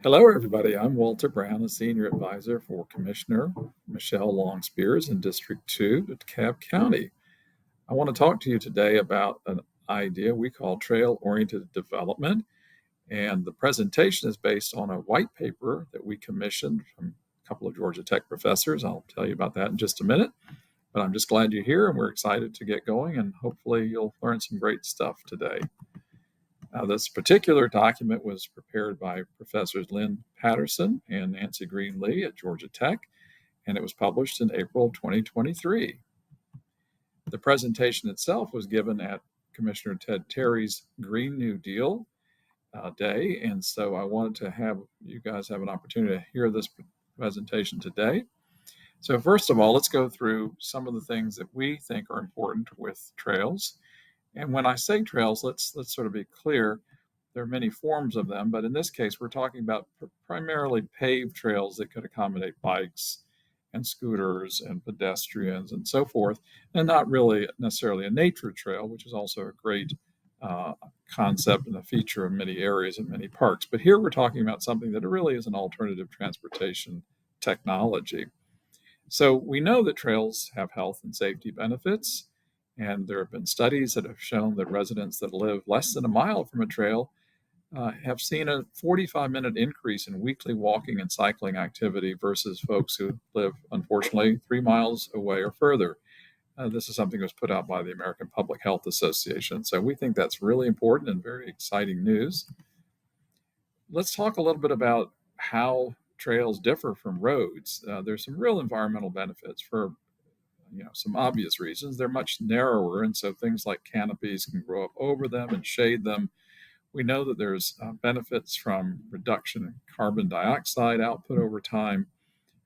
Hello, everybody. I'm Walter Brown, the Senior Advisor for Commissioner Michelle Long Spears in District 2 of DeKalb County. I want to talk to you today about an idea we call trail-oriented development, and the presentation is based on a white paper that we commissioned from a couple of Georgia Tech professors. I'll tell you about that in just a minute, but I'm just glad you're here, and we're excited to get going, and hopefully you'll learn some great stuff today. This particular document was prepared by Professors Lynn Patterson and Nancey Green Leigh at Georgia Tech, and it was published in April 2023. The presentation itself was given at Commissioner Ted Terry's Green New Deal Day, and so I wanted to have you guys have an opportunity to hear this presentation today. So first of all, let's go through some of the things that we think are important with trails. And when I say trails, let's sort of be clear. There are many forms of them, but in this case, we're talking about primarily paved trails that could accommodate bikes and scooters and pedestrians and so forth, and not really necessarily a nature trail, which is also a great concept and a feature of many areas and many parks. But here we're talking about something that really is an alternative transportation technology. So we know that trails have health and safety benefits. And there have been studies that have shown that residents that live less than a mile from a trail have seen a 45-minute increase in weekly walking and cycling activity versus folks who live, unfortunately, 3 miles away or further. This is something that was put out by the American Public Health Association. So we think that's really important and very exciting news. Let's talk a little bit about how trails differ from roads. There's some real environmental benefits for some obvious reasons. They're much narrower, and so things like canopies can grow up over them and shade them. We know that there's benefits from reduction in carbon dioxide output over time.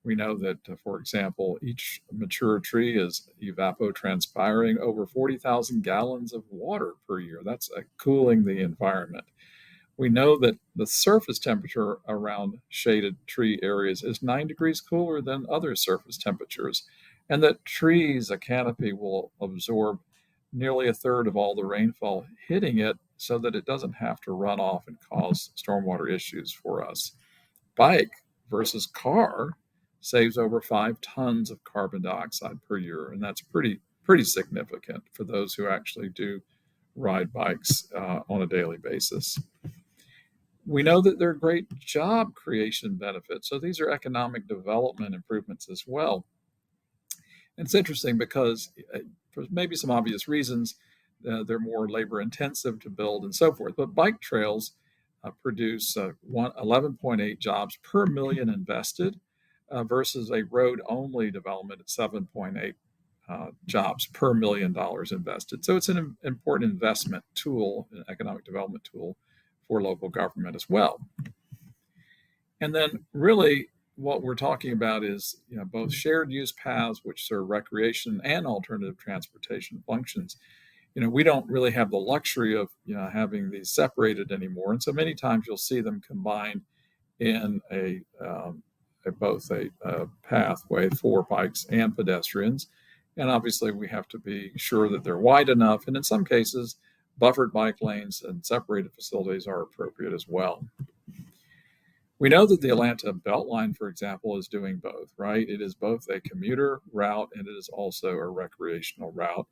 We know that, for example, each mature tree is evapotranspiring over 40,000 gallons of water per year. That's cooling the environment. We know that the surface temperature around shaded tree areas is 9 degrees cooler than other surface temperatures, and that trees, a canopy, will absorb nearly a third of all the rainfall hitting it so that it doesn't have to run off and cause stormwater issues for us. Bike versus car saves over 5 tons of carbon dioxide per year, and that's pretty significant for those who actually do ride bikes on a daily basis. We know that there are great job creation benefits. So these are economic development improvements as well. And it's interesting because for maybe some obvious reasons, they're more labor intensive to build and so forth. But bike trails produce 11.8 jobs per million invested versus a road only development at 7.8 jobs per $1 million invested. So it's an important investment tool, an economic development tool for local government as well. And then really what we're talking about is both shared use paths, which serve recreation and alternative transportation functions. We don't really have the luxury of having these separated anymore, and so many times you'll see them combined in both a pathway for bikes and pedestrians. And obviously we have to be sure that they're wide enough, and in some cases buffered bike lanes and separated facilities are appropriate as well. We know that the Atlanta Beltline, for example, is doing both, right? It is both a commuter route and it is also a recreational route.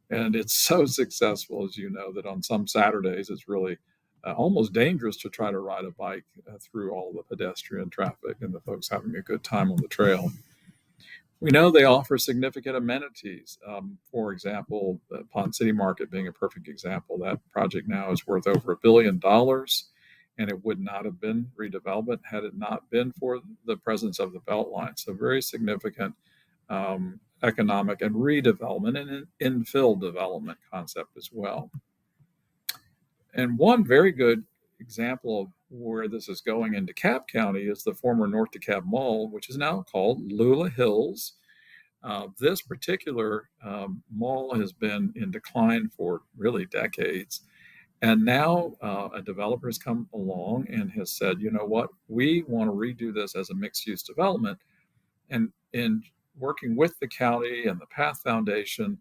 And it's so successful, as you know, that on some Saturdays it's really almost dangerous to try to ride a bike through all the pedestrian traffic and the folks having a good time on the trail. We know they offer significant amenities. For example, the Pond City Market being a perfect example. That project now is worth over $1 billion, and it would not have been redevelopment had it not been for the presence of the Beltline. So very significant economic and redevelopment and infill development concept as well. And one very good example of where this is going in DeKalb County is the former North DeKalb Mall, which is now called Lula Hills. This particular mall has been in decline for really decades. And now a developer has come along and has said, you know what, we want to redo this as a mixed-use development. And in working with the county and the Path Foundation,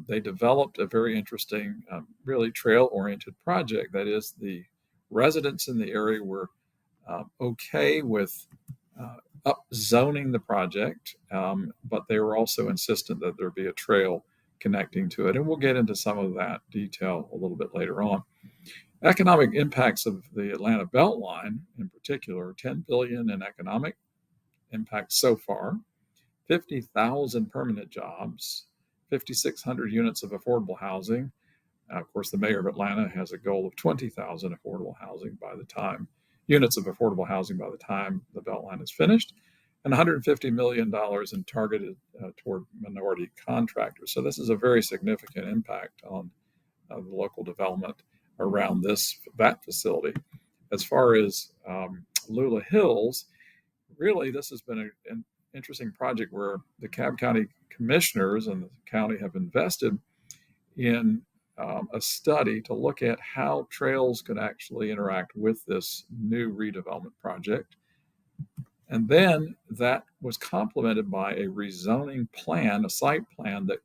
they developed a very interesting, really trail-oriented project. That is, the residents in the area were okay with up zoning the project, but they were also insistent that there be a trail connecting to it. And we'll get into some of that detail a little bit later on. Economic impacts of the Atlanta Beltline, in particular, 10 billion in economic impact so far, 50,000 permanent jobs, 5,600 units of affordable housing. Of course, the mayor of Atlanta has a goal of 20,000 affordable housing by the time units of affordable housing by the time the Beltline is finished, and $150 million in targeted toward minority contractors. So this is a very significant impact on the local development around that facility. As far as Lula Hills, really, this has been an interesting project where the DeKalb County commissioners and the county have invested in a study to look at how trails could actually interact with this new redevelopment project. And then that was complemented by a rezoning plan, a site plan that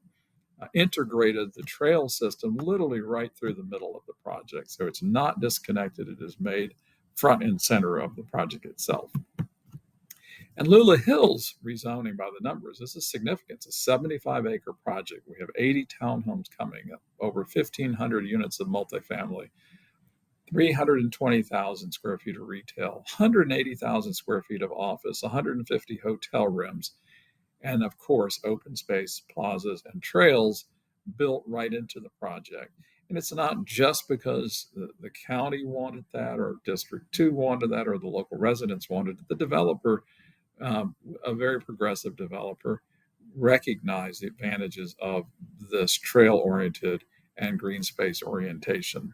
integrated the trail system literally right through the middle of the project. So it's not disconnected, it is made front and center of the project itself. And Lula Hills rezoning by the numbers, this is significant. It's a 75-acre project. We have 80 townhomes coming up, over 1,500 units of multifamily, 320,000 square feet of retail, 180,000 square feet of office, 150 hotel rooms, and of course, open space, plazas, and trails built right into the project. And it's not just because the county wanted that, or District 2 wanted that, or the local residents wanted it. The developer, a very progressive developer, recognized the advantages of this trail-oriented and green space orientation.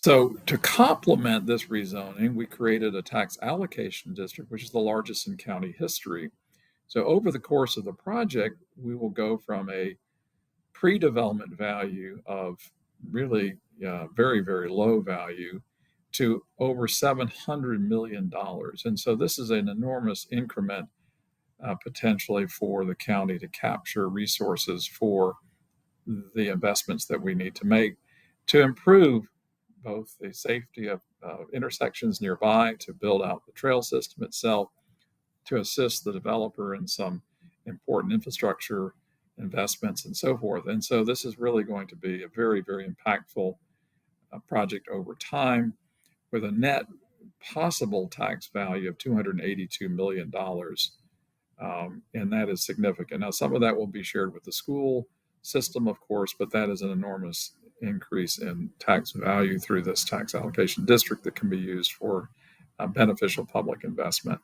So to complement this rezoning, we created a tax allocation district, which is the largest in county history. So over the course of the project, we will go from a pre-development value of really very, very low value to over $700 million. And so this is an enormous increment potentially for the county to capture resources for the investments that we need to make to improve both the safety of intersections nearby, to build out the trail system itself, to assist the developer in some important infrastructure investments and so forth. And so this is really going to be a very, very impactful project over time, with a net possible tax value of $282 million. And that is significant. Now, some of that will be shared with the school system, of course, but that is an enormous increase in tax value through this tax allocation district that can be used for beneficial public investment.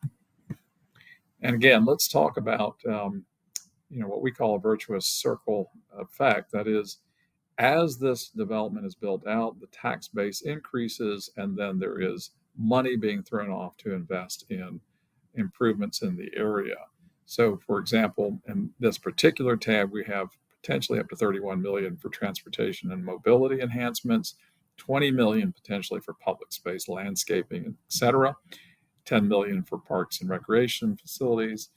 And again, let's talk about what we call a virtuous circle effect. That is, as this development is built out, the tax base increases, and then there is money being thrown off to invest in improvements in the area. So, for example, in this particular tab, we have potentially up to $31 million for transportation and mobility enhancements, $20 million potentially for public space, landscaping, etc., $10 million for parks and recreation facilities,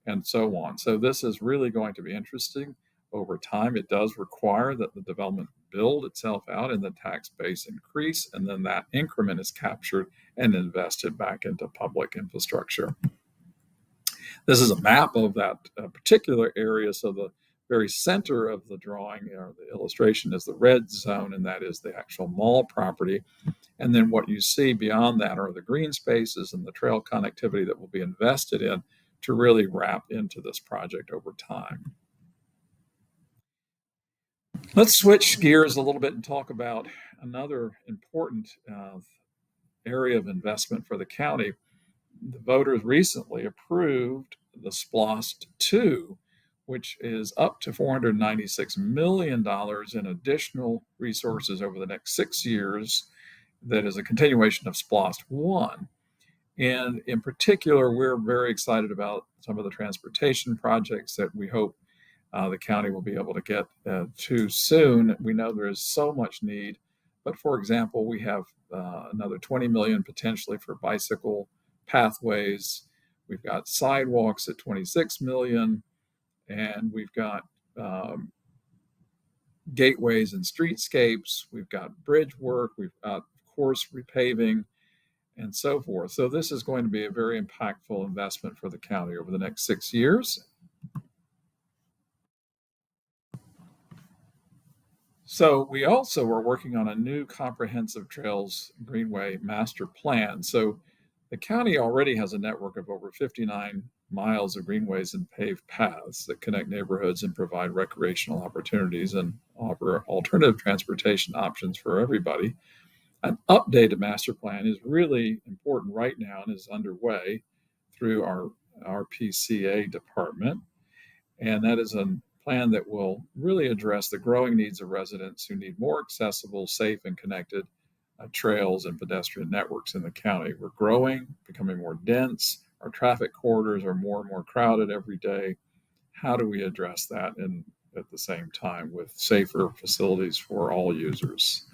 and so on. So this is really going to be interesting over time. It does require that the development build itself out and the tax base increase, and then that increment is captured and invested back into public infrastructure. This is a map of that particular area. So the very center of the drawing or the illustration is the red zone, and that is the actual mall property. And then what you see beyond that are the green spaces and the trail connectivity that will be invested in to really wrap into this project over time. Let's switch gears a little bit and talk about another important area of investment for the county. The voters recently approved the SPLOST 2, which is up to $496 million in additional resources over the next 6 years. That is a continuation of SPLOST 1. And in particular, we're very excited about some of the transportation projects that we hope the county will be able to get to soon. We know there is so much need, but for example, we have another $20 million potentially for bicycle pathways. We've got sidewalks at $26 million, and we've got gateways and streetscapes. We've got bridge work. We've got, of course, repaving. and so forth. So this is going to be a very impactful investment for the county over the next 6 years. So we also are working on a new comprehensive trails greenway master plan. So the county already has a network of over 59 miles of greenways and paved paths that connect neighborhoods and provide recreational opportunities and offer alternative transportation options for everybody. An updated master plan is really important right now and is underway through our PCA department. And that is a plan that will really address the growing needs of residents who need more accessible, safe, and connected trails and pedestrian networks in the county. We're growing, becoming more dense. Our traffic corridors are more and more crowded every day. How do we address that and at the same time with safer facilities for all users?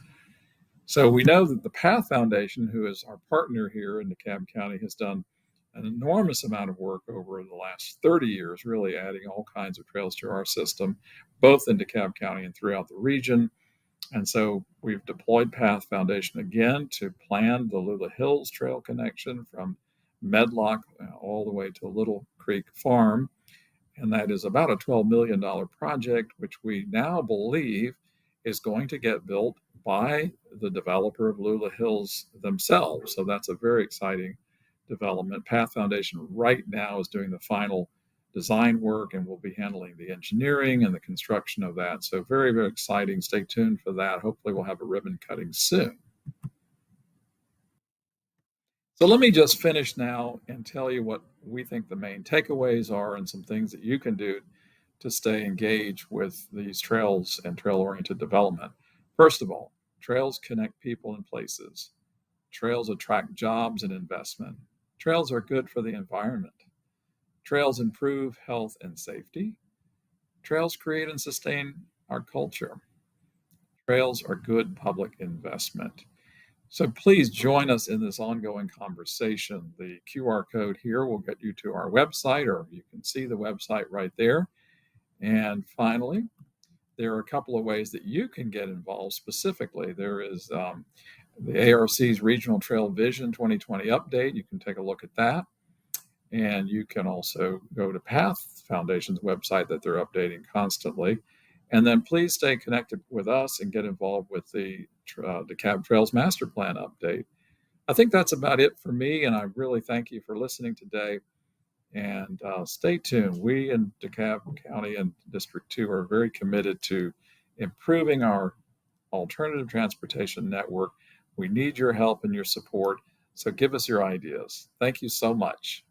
So we know that the Path Foundation, who is our partner here in DeKalb County, has done an enormous amount of work over the last 30 years, really adding all kinds of trails to our system, both in DeKalb County and throughout the region. And so we've deployed Path Foundation again to plan the Lula Hills Trail connection from Medlock all the way to Little Creek Farm. And that is about a $12 million project, which we now believe is going to get built by the developer of Lula Hills themselves. So that's a very exciting development. Path Foundation right now is doing the final design work and will be handling the engineering and the construction of that. So very, very exciting. Stay tuned for that. Hopefully we'll have a ribbon cutting soon. So let me just finish now and tell you what we think the main takeaways are and some things that you can do to stay engaged with these trails and trail-oriented development. First of all, trails connect people and places. Trails attract jobs and investment. Trails are good for the environment. Trails improve health and safety. Trails create and sustain our culture. Trails are good public investment. So please join us in this ongoing conversation. The QR code here will get you to our website, or you can see the website right there. And finally, there are a couple of ways that you can get involved specifically. There is the ARC's Regional Trail Vision 2020 update. You can take a look at that. And you can also go to Path Foundation's website that they're updating constantly. And then please stay connected with us and get involved with the DeKalb Trails Master Plan update. I think that's about it for me, and I really thank you for listening today. And stay tuned. We in DeKalb County and District 2 are very committed to improving our alternative transportation network. We need your help and your support, so give us your ideas. Thank you so much.